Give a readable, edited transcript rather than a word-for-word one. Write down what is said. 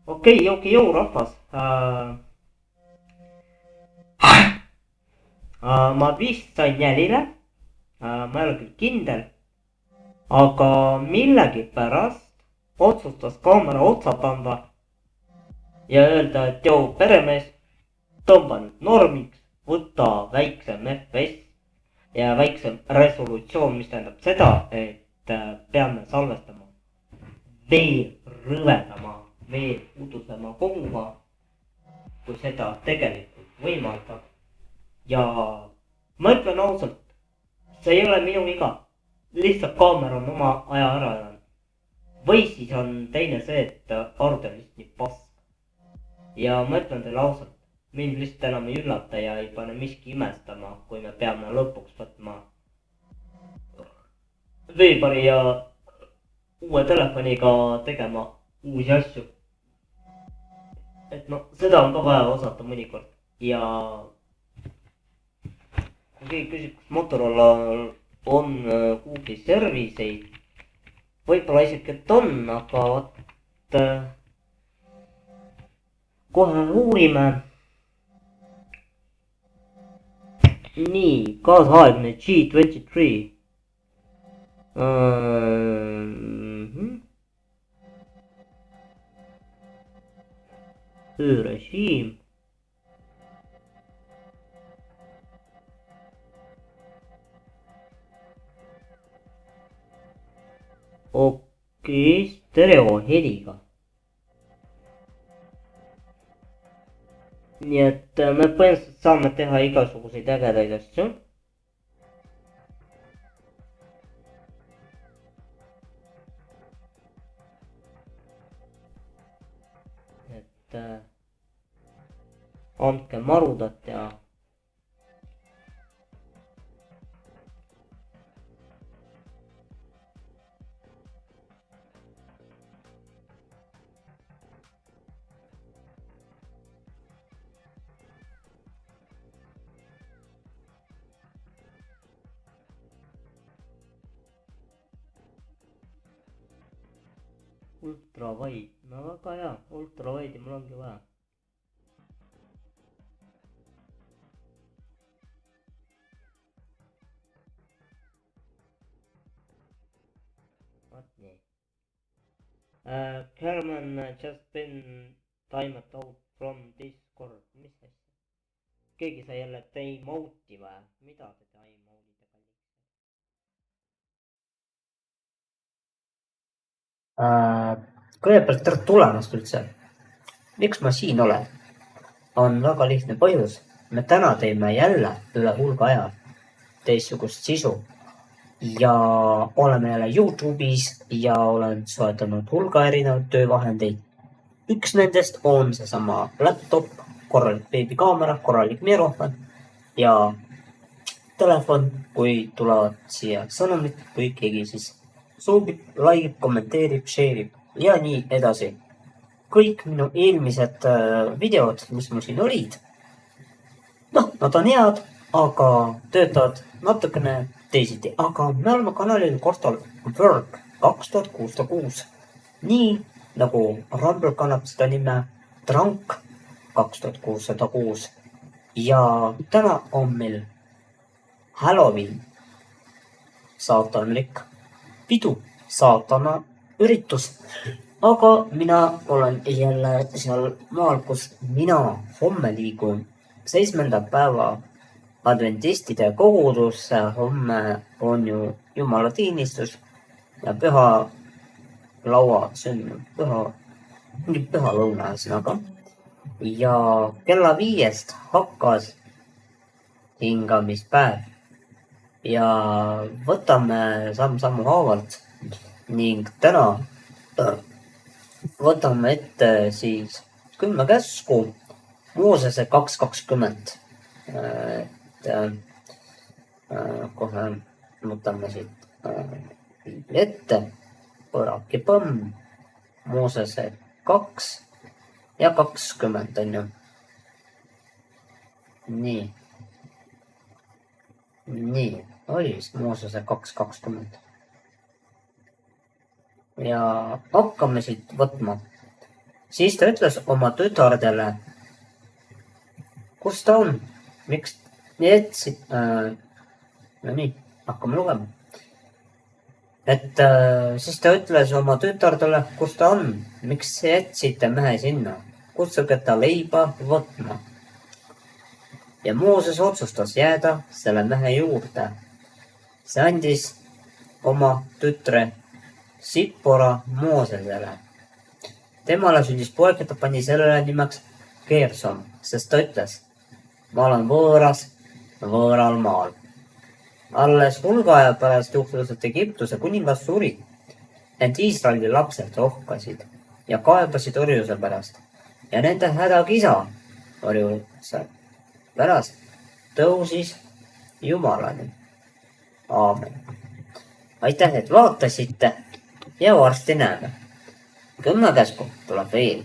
okei, jõu rahvas. Ma vist sain jälile. Ma ei ole küll kindel. aga millegipärast otsustas kaamera otsad anda ja öelda, et joo, peremees, tõmba nüüd normiks, võta väiksem FPS ja väiksem resolutsioon, mis tähendab seda, et peame salvestama veel rõvedama, veel udusema koguga, kui seda tegelikult võimaldab. ja ma ütlen ausalt, see ei ole minu viga. lihtsalt kaamera on oma aja ära elanud. või siis on teine see, et arvuti on lihtsalt nii pask. ja ma ütlen teile ausalt, mind lihtsalt enam ei üllata ja ei pane miski imestama, kui me peame lõpuks võtma veebari ja uue telefoniga tegema uusi asju. et noh, seda on ka vaja osata mõnikord. ja kui keegi küsib, kas Motorola on Google'i serviceid, võib-olla isegi, et on, aga vot kohe uurime. nii, kaasaegne G23. öörežiim. okei, stereoheliga. nii et me põhimõtteliselt saame teha igasuguseid ägedaid asju. et andke marudat ja ultravide, no väga hea, ultravide'i mul ongi vaja. vot nii. Carmen just been timed out from Discord, mis asja? keegi sai jälle time out'i või? mida te time out'ite kalliks? kõigepealt tere tulemast üldse. miks ma siin olen? on väga lihtne põhjus. me täna teeme jälle üle hulga aja teistsugust sisu ja oleme jälle Youtube'is ja olen soetanud hulga erinevaid töövahendeid. üks nendest on seesama laptop, korralik beebikaamera, korralik mikrofon ja telefon, kui tulevad siia sõnumid või keegi siis soovib, like, kommenteerib, share ib ja nii edasi. kõik minu eelmised videod, mis mul siin olid, noh, nad on head, aga töötavad natukene teisiti. aga me oleme kanalil Kortal Work 2606. nii nagu Rumble kannab seda nime Drunk 2606. ja täna on meil Halloween, saatanlik pidu, saatana üritus. aga mina olen jälle seal maal, kus mina homme liigun 7. päeva adventistide kogudusse. homme on ju jumalatiinistus ja püha laua sünd, mingi pühalõuna ühesõnaga. ja kella 5 hakkas hingamispäev ja võtame samm-sammu haavalt ning täna võtame ette siis 10 käsku Moosese 2.20. kohe võtame siit ette põraki põmm, Moosese 2 ja 20 on ju. nii, oli vist Moosese 2.20. ja hakkame siit võtma siis ta ütles oma tütardele, kus ta on, miks jätsid, no nii, hakkame lugema. Et siis ta ütles oma tütardele, kus ta on, miks jätsite mehe sinna, kutsuge ta leiba võtma. Ja Mooses otsustas jääda selle mehe juurde. See andis oma tütre Sippora Moosesele. Temale sündis poeg, et ta pani sellele nimeks Gersom, sest ta ütles, ma olen võõral maal. Alles hulga aja pärast juhtus, et Egiptuse kuningas suri, ent Iisraeli lapsed rohkasid ja kaebasid orjuse pärast ja nende hädakisa orjuse pärast tõusis Jumalani. Aamen. Aitäh, et vaatasite ja varsti näeme. 10 käsku tuleb veel.